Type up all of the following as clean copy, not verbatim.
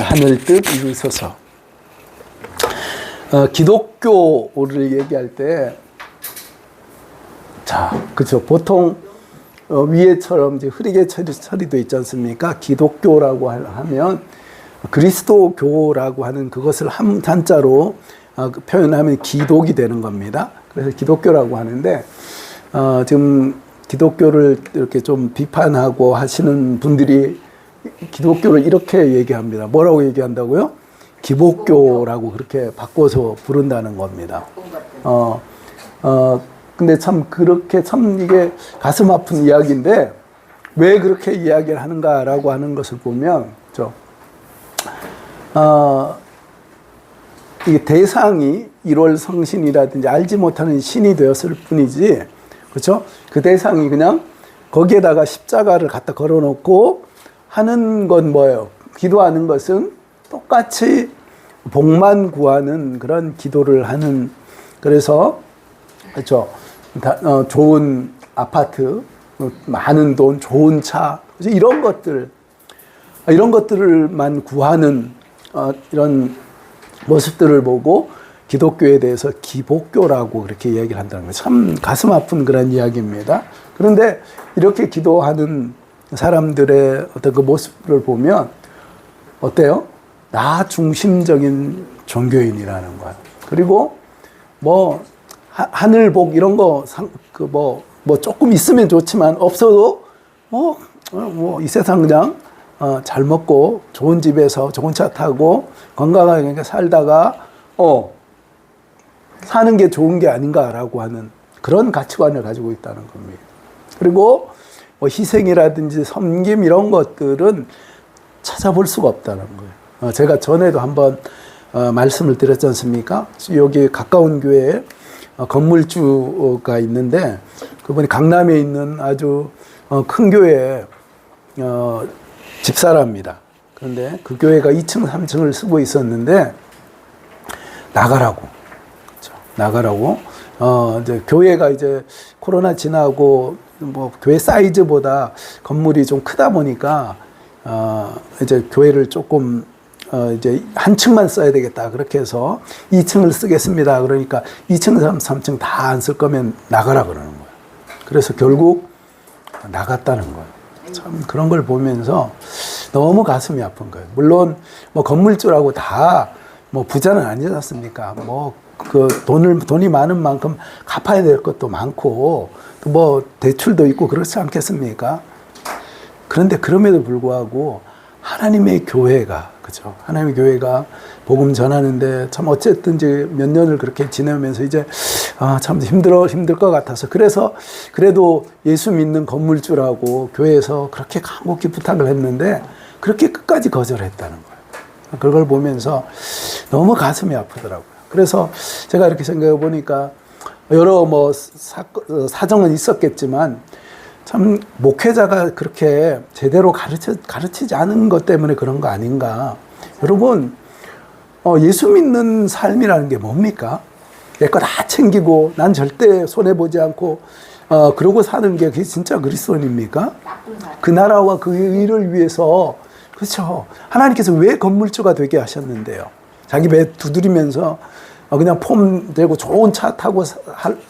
하늘 뜻 이루소서. 기독교를 얘기할 때, 자, 그죠. 보통 위에처럼 이제 흐리게 처리도 있지 않습니까? 기독교라고 하면 그리스도교라고 하는 그것을 한자로 표현하면 기독이 되는 겁니다. 그래서 기독교라고 하는데, 지금 기독교를 이렇게 좀 비판하고 하시는 분들이 기독교를 이렇게 얘기합니다. 뭐라고 얘기한다고요? 기복교라고 그렇게 바꿔서 부른다는 겁니다. 근데 참 그렇게 참 이게 가슴 아픈 이야기인데 왜 그렇게 이야기를 하는가라고 하는 것을 보면, 이게 대상이 1월 성신이라든지 알지 못하는 신이 되었을 뿐이지, 그렇죠? 그 대상이 그냥 거기에다가 십자가를 갖다 걸어놓고 하는 건 뭐예요? 기도하는 것은 똑같이 복만 구하는 그런 기도를 하는, 그래서 그렇죠? 좋은 아파트, 많은 돈, 좋은 차, 이런 것들만 구하는 이런 모습들을 보고 기독교에 대해서 기복교라고 그렇게 이야기를 한다는 거예요. 참 가슴 아픈 그런 이야기입니다. 그런데 이렇게 기도하는 사람들의 어떤 그 모습을 보면 어때요? 나 중심적인 종교인이라는 거야. 그리고 뭐 하늘복 이런 거 조금 있으면 좋지만 없어도 이 세상 그냥 잘 먹고 좋은 집에서 좋은 차 타고 건강하게 살다가 사는 게 좋은 게 아닌가라고 하는 그런 가치관을 가지고 있다는 겁니다. 그리고 희생이라든지 섬김 이런 것들은 찾아볼 수가 없다는 거예요. 제가 전에도 한번 말씀을 드렸지 않습니까? 여기 가까운 교회에 건물주가 있는데 그분이 강남에 있는 아주 큰 교회 집사랍니다. 그런데 그 교회가 2층, 3층을 쓰고 있었는데 나가라고. 그렇죠? 나가라고. 이제 교회가 이제 코로나 지나고 뭐 교회 사이즈보다 건물이 좀 크다 보니까 이제 교회를 조금 이제 한 층만 써야 되겠다. 그렇게 해서 2층을 쓰겠습니다. 그러니까 2층, 3층 다 안 쓸 거면 나가라 그러는 거예요. 그래서 결국 나갔다는 거예요. 참 그런 걸 보면서 너무 가슴이 아픈 거예요. 물론 뭐 건물주라고 다 뭐 부자는 아니지 않습니까? 뭐 그 돈이 많은 만큼 갚아야 될 것도 많고 또 뭐 대출도 있고 그렇지 않겠습니까? 그런데 그럼에도 불구하고 하나님의 교회가, 그죠? 하나님의 교회가 복음 전하는데 참 어쨌든지 몇 년을 그렇게 지내면서 이제 참 힘들 것 같아서 그래서 그래도 예수 믿는 건물주라고 교회에서 그렇게 간곡히 부탁을 했는데 그렇게 끝까지 거절했다는 거예요. 그걸 보면서 너무 가슴이 아프더라고요. 그래서 제가 이렇게 생각해 보니까 여러 뭐 사정은 있었겠지만 참 목회자가 그렇게 제대로 가르치지 않은 것 때문에 그런 거 아닌가. 여러분, 예수 믿는 삶이라는 게 뭡니까? 내 거 다 챙기고 난 절대 손해보지 않고 그러고 사는 게 그게 진짜 그리스도인입니까? 그 나라와 그 일을 위해서, 그렇죠. 하나님께서 왜 건물주가 되게 하셨는데요? 자기 배 두드리면서 그냥 폼 들고 좋은 차 타고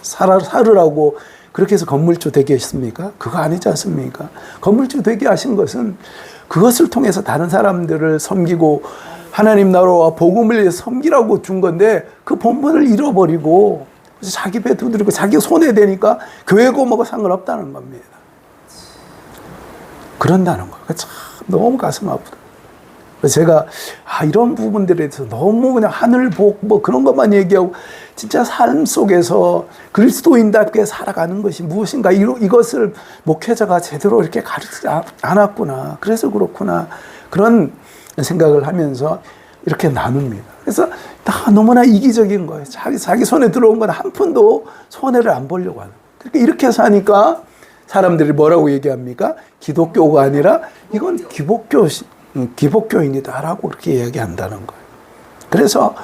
살으라고 그렇게 해서 건물주 되게 했습니까? 그거 아니지 않습니까? 건물주 되게 하신 것은 그것을 통해서 다른 사람들을 섬기고 하나님 나라와 복음을 위해서 섬기라고 준 건데 그 본분을 잃어버리고 자기 배 두드리고 자기 손해 대니까 교회고 뭐고 상관없다는 겁니다. 그런다는 거예요. 참 너무 가슴 아프다. 제가 이런 부분들에 대해서 너무 그냥 하늘 복 뭐 그런 것만 얘기하고 진짜 삶 속에서 그리스도인답게 살아가는 것이 무엇인가 이것을 목회자가 제대로 이렇게 가르치지 않았구나. 그래서 그렇구나. 그런 생각을 하면서 이렇게 나눕니다. 그래서 다 너무나 이기적인 거예요. 자기 손에 들어온 건 한 푼도 손해를 안 보려고 하는. 그러니까 이렇게 해서 하니까 사람들이 뭐라고 얘기합니까? 기독교가 아니라 이건 기복교인이다라고 그렇게 이야기한다는 거예요. 그래서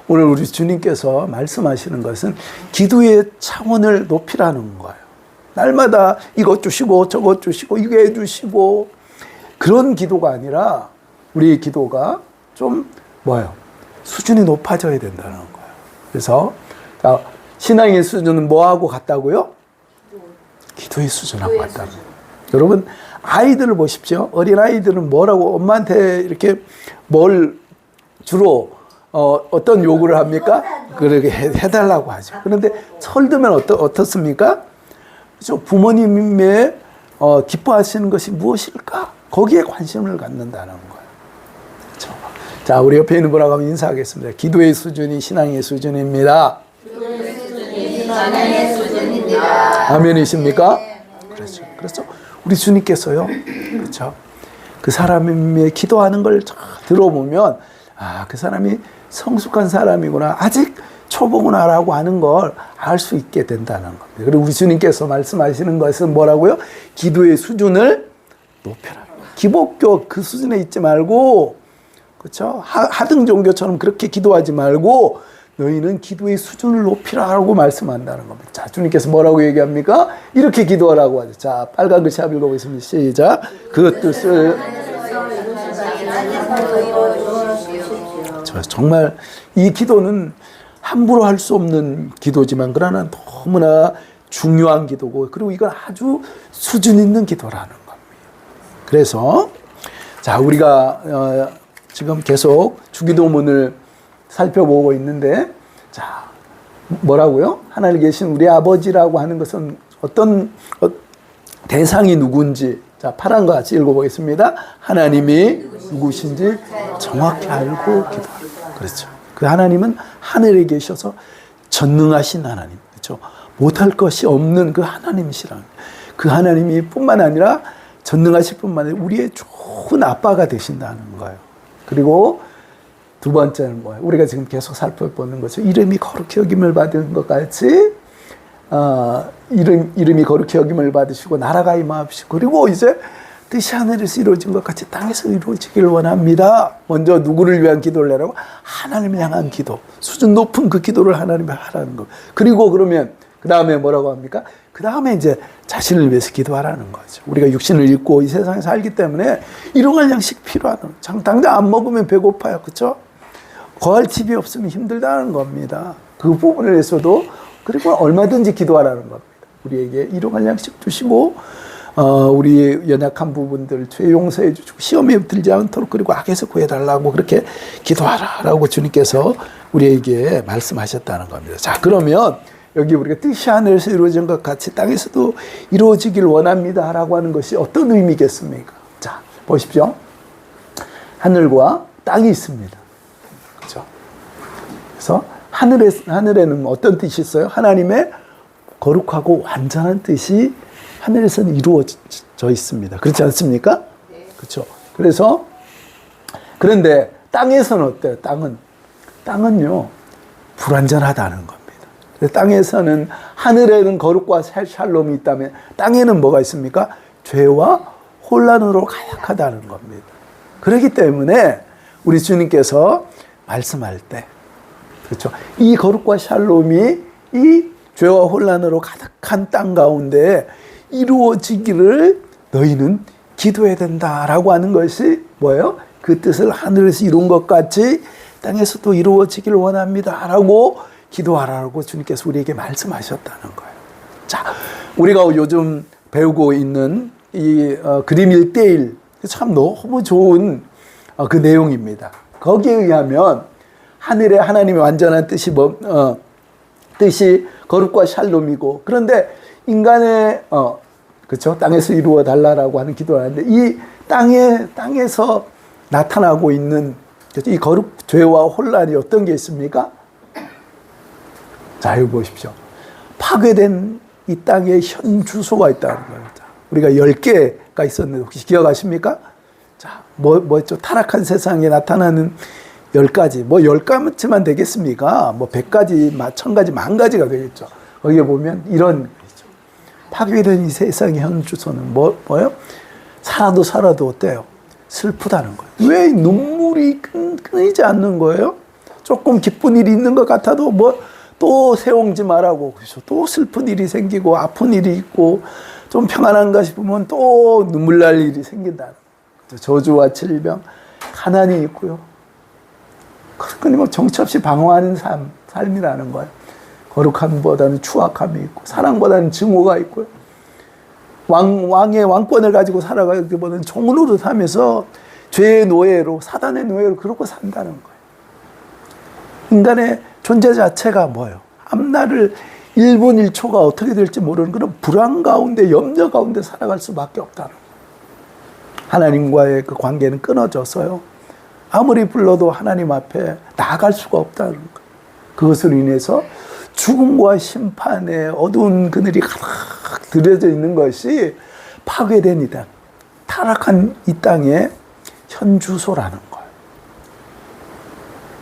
오늘 우리 주님께서 말씀하시는 것은 기도의 차원을 높이라는 거예요. 날마다 이것 주시고 저것 주시고 이거 해주시고 그런 기도가 아니라 우리의 기도가 좀 뭐예요? 수준이 높아져야 된다는 거예요. 그래서 자, 신앙의 수준은 뭐하고 같다고요? 기도의 수준하고 같다는 거예요. 여러분 아이들을 보십시오. 어린아이들은 뭐라고 엄마한테 이렇게 뭘 주로 어떤 요구를 합니까? 그렇게 해달라고 하죠. 그런데 설득면 어떻습니까? 그렇죠? 부모님의 기뻐하시는 것이 무엇일까? 거기에 관심을 갖는다는 거예요. 그렇죠? 자, 우리 옆에 있는 분하고 한번 인사하겠습니다. 기도의 수준이 신앙의 수준입니다. 기도의 수준이 신앙의 수준입니다. 아멘이십니까? 그렇죠. 그래서 우리 주님께서요, 그렇죠? 그 사람의 기도하는 걸 들어보면 아, 그 사람이 성숙한 사람이구나, 아직 초보구나라고 하는 걸 알 수 있게 된다는 겁니다. 그리고 우리 주님께서 말씀하시는 것은 뭐라고요? 기도의 수준을 높여라. 기독교 그 수준에 있지 말고, 그렇죠? 하등 종교처럼 그렇게 기도하지 말고 너희는 기도의 수준을 높이라고 말씀한다는 겁니다. 자, 주님께서 뭐라고 얘기합니까? 이렇게 기도하라고 하죠. 자, 빨간 글씨 한번 읽어보겠습니다. 시작. 그 뜻을 정말 이 기도는 함부로 할 수 없는 기도지만 그러나 너무나 중요한 기도고, 그리고 이건 아주 수준 있는 기도라는 겁니다. 그래서 자, 우리가 지금 계속 주기도문을 살펴보고 있는데, 자, 뭐라고요? 하나님 계신 우리 아버지라고 하는 것은 어떤 대상이 누군지, 자, 파란 거 같이 읽어보겠습니다. 하나님이 누구신지 정확히 알고 기도하라. 그렇죠. 그 하나님은 하늘에 계셔서 전능하신 하나님, 그렇죠. 못할 것이 없는 그 하나님이시라는, 그 하나님이 뿐만 아니라 전능하실 뿐만 아니라 우리의 좋은 아빠가 되신다는 거예요. 그리고 두 번째는 뭐예요? 우리가 지금 계속 살펴보는 거죠. 이름이 거룩히 여김을 받은 것 같이 이름이 거룩히 여김을 받으시고 나라가 임하옵시고, 그리고 이제 뜻이 하늘에서 이루어진 것 같이 땅에서 이루어지길 원합니다. 먼저 누구를 위한 기도를 하라고? 하나님을 향한 기도, 수준 높은 그 기도를 하나님을 하라는 거. 그리고 그러면 그 다음에 뭐라고 합니까? 그 다음에 이제 자신을 위해서 기도하라는 거죠. 우리가 육신을 입고 이 세상에 살기 때문에 일용할 양식 필요하다. 당장 안 먹으면 배고파요, 그렇죠? 거할 집이 없으면 힘들다는 겁니다. 그 부분에서도 그리고 얼마든지 기도하라는 겁니다. 우리에게 일용할 양식 주시고 우리 연약한 부분들 죄 용서해 주시고 시험에 들지 않도록 그리고 악에서 구해달라고 그렇게 기도하라라고 주님께서 우리에게 말씀하셨다는 겁니다. 자, 그러면 여기 우리가 뜻이 하늘에서 이루어진 것 같이 땅에서도 이루어지길 원합니다라고 하는 것이 어떤 의미겠습니까? 자, 보십시오. 하늘과 땅이 있습니다. 그렇죠? 그래서 하늘에는 어떤 뜻이 있어요? 하나님의 거룩하고 완전한 뜻이 하늘에서는 이루어져 있습니다. 그렇지 않습니까? 네. 그렇죠. 그래서 그런데 땅에서는 어때요? 땅은요 불완전하다는 겁니다. 그래서 땅에서는 하늘에는 거룩과 샬롬이 있다면 땅에는 뭐가 있습니까? 죄와 혼란으로 가득하다는 겁니다. 그렇기 때문에 우리 주님께서 말씀할 때, 그렇죠, 이 거룩과 샬롬이 이 죄와 혼란으로 가득한 땅 가운데 이루어지기를 너희는 기도해야 된다라고 하는 것이 뭐예요? 그 뜻을 하늘에서 이룬 것 같이 땅에서도 이루어지기를 원합니다라고 기도하라고 주님께서 우리에게 말씀하셨다는 거예요. 자, 우리가 요즘 배우고 있는 이 그림 1:1 참 너무 좋은 그 내용입니다. 거기에 의하면 하늘에 하나님의 완전한 뜻이 뜻이 거룩과 샬롬이고, 그런데 인간의 그렇죠, 땅에서 이루어 달라라고 하는 기도를 하는데 이 땅에서 나타나고 있는 이 거룩 죄와 혼란이 어떤 게 있습니까? 자, 여기 보십시오. 파괴된 이 땅에 현 주소가 있다는 거예요. 우리가 10개가 있었는데 혹시 기억하십니까? 자, 뭐였죠? 타락한 세상에 나타나는 10가지, 10가지만 되겠습니까? 100가지, 1000가지, 10,000가지가 되겠죠. 거기에 보면 이런 거죠. 파괴된 이 세상의 현 주소는 뭐예요? 살아도 어때요? 슬프다는 거예요. 왜 눈물이 끊이지 않는 거예요? 조금 기쁜 일이 있는 것 같아도 또 세옹지 말라고, 그래서 또 슬픈 일이 생기고 아픈 일이 있고 좀 평안한가 싶으면 또 눈물 날 일이 생긴다. 저주와 질병, 가난이 있고요. 그러니까 정처 없이 방황하는 삶이라는 거예요. 거룩함보다는 추악함이 있고 사랑보다는 증오가 있고요. 왕의 왕권을 가지고 살아가기보다는 종으로 사면서 죄의 노예로 사단의 노예로 그러고 산다는 거예요. 인간의 존재 자체가 뭐예요? 앞날을 1분 1초가 어떻게 될지 모르는 그런 불안 가운데 염려 가운데 살아갈 수밖에 없다는 거예요. 하나님과의 그 관계는 끊어져서요. 아무리 불러도 하나님 앞에 나아갈 수가 없다는 거예요. 그것으로 인해서 죽음과 심판의 어두운 그늘이 가득 들여져 있는 것이 파괴된 이 땅, 타락한 이 땅의 현주소라는 거예요.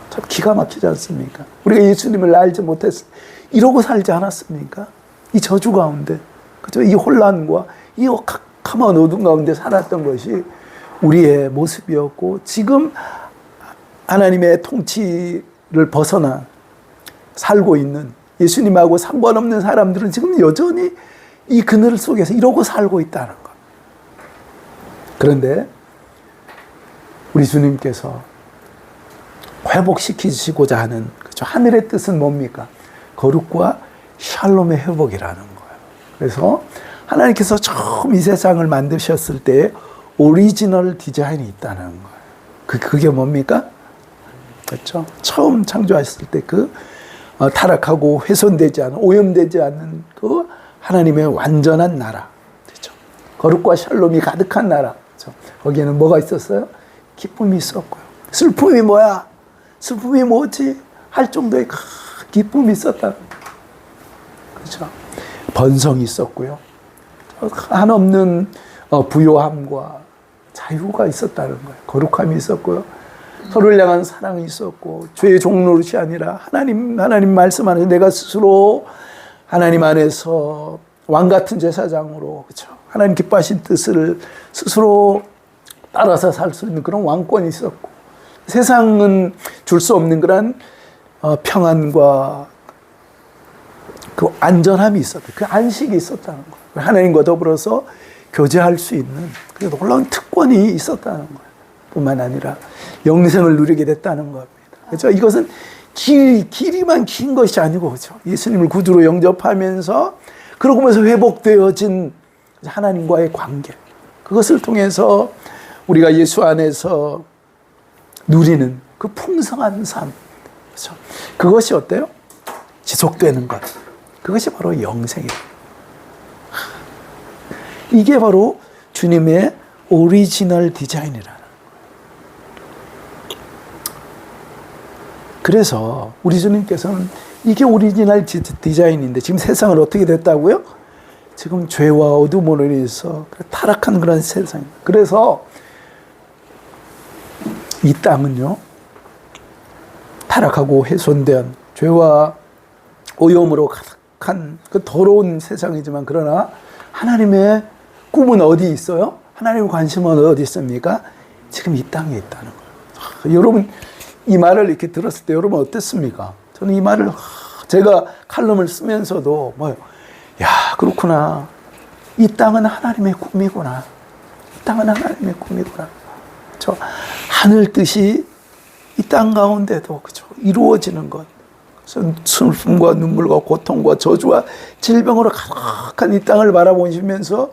참 기가 막히지 않습니까? 우리가 예수님을 알지 못했을 때 이러고 살지 않았습니까? 이 저주 가운데, 그죠? 이 혼란과 이 캄캄한 어둠 가운데 살았던 것이 우리의 모습이었고, 지금 하나님의 통치를 벗어나 살고 있는 예수님하고 상관없는 사람들은 지금 여전히 이 그늘 속에서 이러고 살고 있다는 것. 그런데 우리 주님께서 회복시키시고자 하는, 그렇죠? 하늘의 뜻은 뭡니까? 거룩과 샬롬의 회복이라는 거예요. 그래서 하나님께서 처음 이 세상을 만드셨을 때 오리지널 디자인이 있다는 거예요. 그게 뭡니까? 그렇죠? 처음 창조하셨을 때 타락하고 훼손되지 않은, 오염되지 않는 그 하나님의 완전한 나라. 그렇죠? 거룩과 샬롬이 가득한 나라. 그렇죠? 거기에는 뭐가 있었어요? 기쁨이 있었고요. 슬픔이 뭐야? 슬픔이 뭐지? 할 정도의 기쁨이 있었다는 거예요. 그렇죠? 번성이 있었고요. 한없는 부요함과 자유가 있었다는 거예요. 거룩함이 있었고요. 서로를 향한 사랑이 있었고, 죄의 종노릇이 아니라 하나님 말씀 안에서 내가 스스로 하나님 안에서 왕 같은 제사장으로, 그렇죠? 하나님 기뻐하신 뜻을 스스로 따라서 살 수 있는 그런 왕권이 있었고, 세상은 줄 수 없는 그런 평안과 그 안전함이 있었다. 그 안식이 있었다는 거예요. 하나님과 더불어서 교제할 수 있는 그 놀라운 특권이 있었다는 거예요. 뿐만 아니라 영생을 누리게 됐다는 겁니다. 그렇죠? 이것은 길이만 긴 것이 아니고, 그렇죠? 예수님을 구주로 영접하면서 그러면서 회복되어진 하나님과의 관계, 그것을 통해서 우리가 예수 안에서 누리는 그 풍성한 삶, 그렇죠? 그것이 어때요? 지속되는 것. 그것이 바로 영생이에요. 이게 바로 주님의 오리지널 디자인이라는. 그래서 우리 주님께서는 이게 오리지널 디자인인데 지금 세상은 어떻게 됐다고요? 지금 죄와 어둠으로 인해서 타락한 그런 세상. 그래서 이 땅은요, 타락하고 훼손된 죄와 오염으로 가득한 그 더러운 세상이지만, 그러나 하나님의 꿈은 어디 있어요? 하나님의 관심은 어디 있습니까? 지금 이 땅에 있다는 거예요. 여러분, 이 말을 이렇게 들었을 때 여러분 어땠습니까? 저는 이 말을 제가 칼럼을 쓰면서도 야, 그렇구나. 이 땅은 하나님의 꿈이구나. 이 땅은 하나님의 꿈이구나. 그렇죠? 하늘 뜻이 이 땅 가운데도, 그렇죠? 이루어지는 것. 슬픔과 눈물과 고통과 저주와 질병으로 가득한 이 땅을 바라보시면서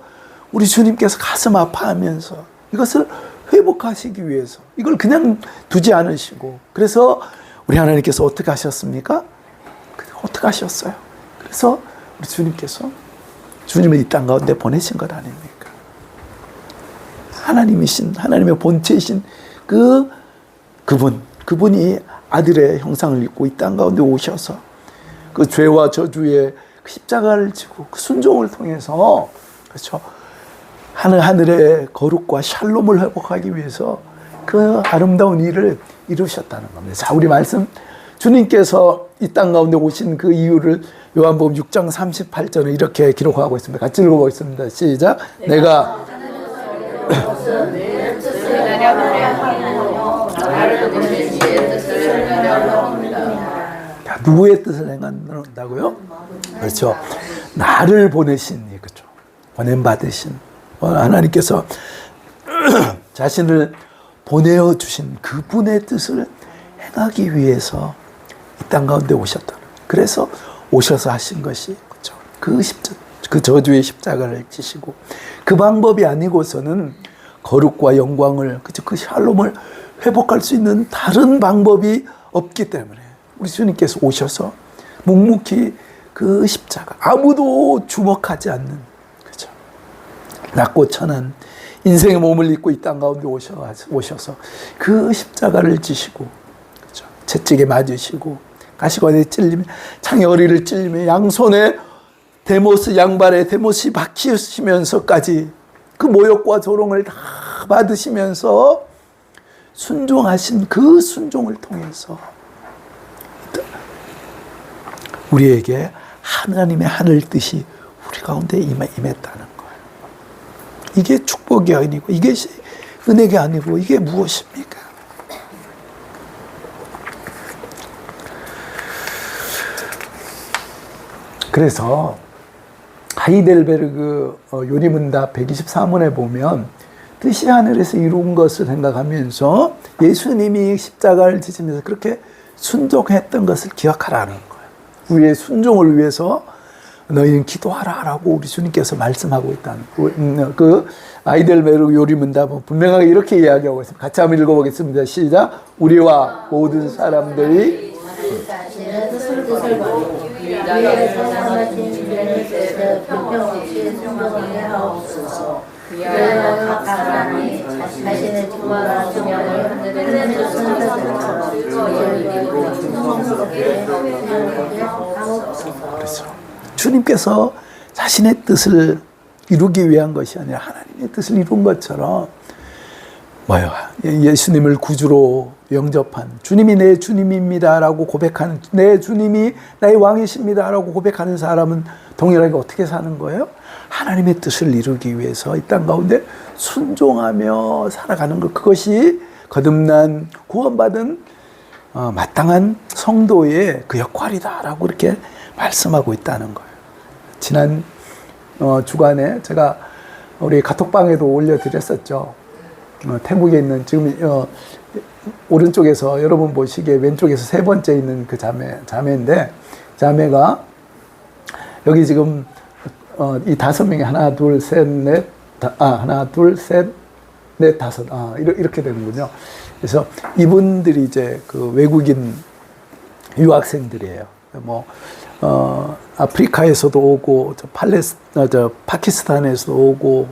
우리 주님께서 가슴 아파하면서 이것을 회복하시기 위해서 이걸 그냥 두지 않으시고, 그래서 우리 하나님께서 어떻게 하셨습니까? 어떻게 하셨어요? 그래서 우리 주님께서 주님을 이 땅 가운데 보내신 것 아닙니까? 하나님이신, 하나님의 본체이신 그분이 아들의 형상을 입고 이 땅 가운데 오셔서 그 죄와 저주의 십자가를 지고 그 순종을 통해서, 그렇죠? 하늘의 거룩과 샬롬을 회복하기 위해서 그 아름다운 일을 이루셨다는 겁니다. 자, 우리 말씀, 주님께서 이 땅 가운데 오신 그 이유를 요한복음 6장 38절에 이렇게 기록하고 있습니다. 같이 읽어보겠습니다. 시작. 내가 누구의 뜻을 행한다고요? 그렇죠. 나를 보내신, 그렇죠. 보냄 받으신 하나님께서 자신을 보내어 주신 그분의 뜻을 행하기 위해서 이 땅 가운데 오셨다. 그래서 오셔서 하신 것이 그죠. 그 저주의 십자가를 지시고 그 방법이 아니고서는 거룩과 영광을 그죠. 그 샬롬을 회복할 수 있는 다른 방법이 없기 때문에 우리 주님께서 오셔서 묵묵히 그 십자가 아무도 주목하지 않는 그죠. 낮고 천한 인생의 몸을 입고 이 땅 가운데 오셔서 그 십자가를 지시고 그죠. 채찍에 맞으시고 가시관에 찔리며 창의 어리를 찔리며 양손에 데모스 양발에 데모스 박히시면서까지 그 모욕과 조롱을 다 받으시면서 순종하신 그 순종을 통해서 우리에게 하나님의 하늘 뜻이 우리 가운데 임했다는 거예요. 이게 축복이 아니고 이게 은혜가 아니고 이게 무엇입니까? 그래서 하이델베르그 요리문답 124문에 보면 뜻이 하늘에서 이룬 것을 생각하면서 예수님이 십자가를 지시면서 그렇게 순종했던 것을 기억하라는 거예요. 우리의 순종을 위해서 너희는 기도하라라고 우리 주님께서 말씀하고 있다는 그 하이델베르그 요리문답은 분명하게 이렇게 이야기하고 있습니다. 같이 한번 읽어보겠습니다. 시작. 우리와 모든 사람들이 각 사람이 자신의 주와 정령을 하늘의 천사들처럼 그렇죠. 주님께서 자신의 뜻을 이루기 위한 것이 아니라 하나님의 뜻을 이룬 것처럼 예수님을 구주로 영접한 주님이 내 주님입니다라고 고백하는 내 주님이 나의 왕이십니다라고 고백하는 사람은 동일하게 어떻게 사는 거예요? 하나님의 뜻을 이루기 위해서 이 땅 가운데 순종하며 살아가는 것, 그것이 거듭난 구원받은 마땅한 성도의 그 역할이다라고 이렇게 말씀하고 있다는 거예요. 지난 주간에 제가 우리 카톡방에도 올려드렸었죠. 태국에 있는 지금 오른쪽에서 여러분 보시기에 왼쪽에서 세 번째 있는 그 자매인데 자매가 여기 지금 이 5명이 하나 둘 셋 넷 다섯 이렇게 되는군요. 그래서 이분들이 이제 그 외국인 유학생들이에요. 아프리카에서도 오고 파키스탄에서도 오고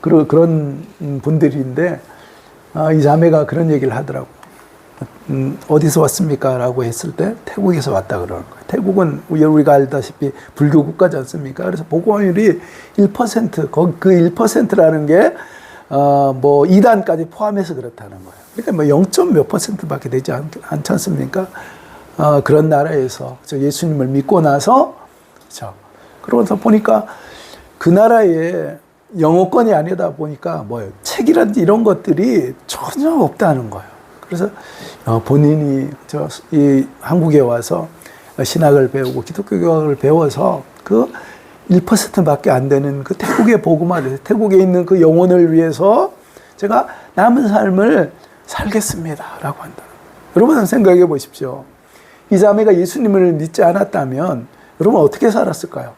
그런 분들인데 이 자매가 그런 얘기를 하더라고. 어디서 왔습니까? 라고 했을 때 태국에서 왔다 그러는 거예요. 태국은 우리가 알다시피 불교 국가지 않습니까? 그래서 복음화율이 1%, 그 1%라는 게 2단까지 포함해서 그렇다는 거예요. 그러니까 0. 몇 %밖에 되지 않지 않습니까? 그런 나라에서 예수님을 믿고 나서 그렇죠. 그러면서 보니까 그 나라에 영어권이 아니다 보니까 책이라든지 이런 것들이 전혀 없다는 거예요. 그래서 본인이 이 한국에 와서 신학을 배우고 기독교 교학을 배워서 그 1%밖에 안 되는 그 태국의 복음화를, 태국에 있는 그 영혼을 위해서 제가 남은 삶을 살겠습니다. 라고 한다. 여러분 생각해 보십시오. 이 자매가 예수님을 믿지 않았다면 여러분 어떻게 살았을까요?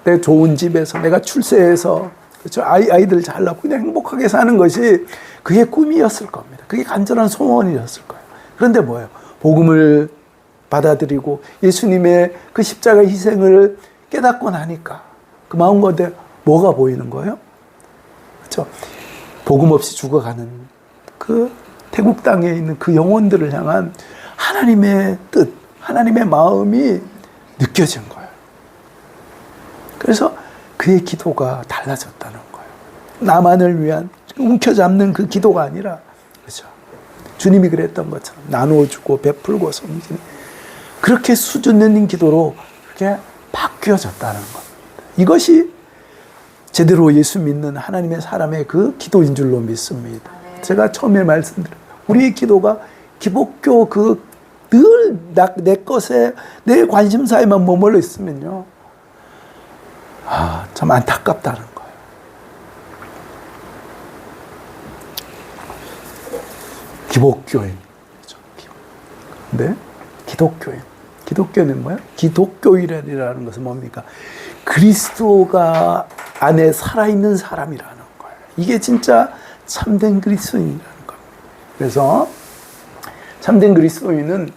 내가 좋은 집에서, 내가 출세해서, 그렇죠? 아이들 잘 낳고 그냥 행복하게 사는 것이 그게 꿈이었을 겁니다. 그게 간절한 소원이었을 거예요. 그런데 뭐예요? 복음을 받아들이고 예수님의 그 십자가 희생을 깨닫고 나니까 그 마음 가운데 뭐가 보이는 거예요? 그렇죠? 복음 없이 죽어가는 그 태국 땅에 있는 그 영혼들을 향한 하나님의 뜻, 하나님의 마음이 느껴진 거예요. 그래서 그의 기도가 달라졌다는 거예요. 나만을 위한 움켜잡는 그 기도가 아니라 그렇죠. 주님이 그랬던 것처럼 나누어주고 베풀고 섬기는 그렇게 수준 있는 기도로 그렇게 바뀌어졌다는 겁니다. 이것이 제대로 예수 믿는 하나님의 사람의 그 기도인 줄로 믿습니다. 제가 처음에 말씀드린 우리의 기도가 기독교 늘 내 것에 내 관심사에만 머물러 있으면요. 참 안타깝다는 거예요. 기복교인. 그렇죠? 근데 기독교인. 기독교는 뭐예요? 기독교인이라는 것은 뭡니까? 그리스도가 안에 살아있는 사람이라는 거예요. 이게 진짜 참된 그리스도인이라는 겁니다. 그래서 참된 그리스도인은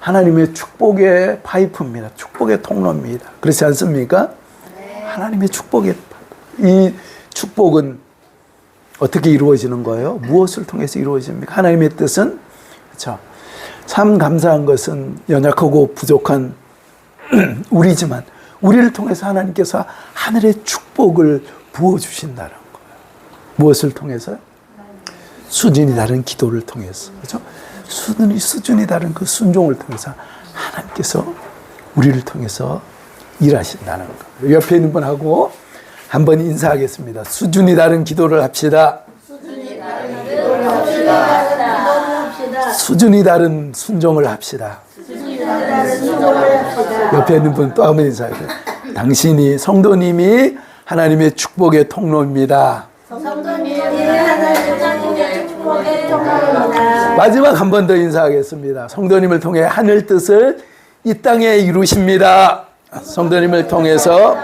하나님의 축복의 파이프입니다. 축복의 통로입니다. 그렇지 않습니까? 네. 하나님의 축복의 이 축복은 어떻게 이루어지는 거예요? 무엇을 통해서 이루어집니까? 하나님의 뜻은 그렇죠. 참 감사한 것은 연약하고 부족한 우리지만 우리를 통해서 하나님께서 하늘의 축복을 부어주신다는 거예요. 무엇을 통해서요? 수준이 다른 기도를 통해서. 그렇죠? 수준이 다른 그 순종을 통해서 하나님께서 우리를 통해서 일하신다는 거예요. 옆에 있는 분하고 한번 인사하겠습니다. 수준이 다른 기도를 합시다. 수준이 다른 순종을 합시다. 옆에 있는 분 또 한번 인사해요. 당신이 성도님이 하나님의 축복의 통로입니다. 마지막 한 번 더 인사하겠습니다. 성도님을 통해 하늘 뜻을 이 땅에 이루십니다. 성도님을 통해서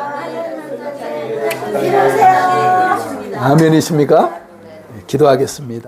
아멘이십니까? 기도하겠습니다.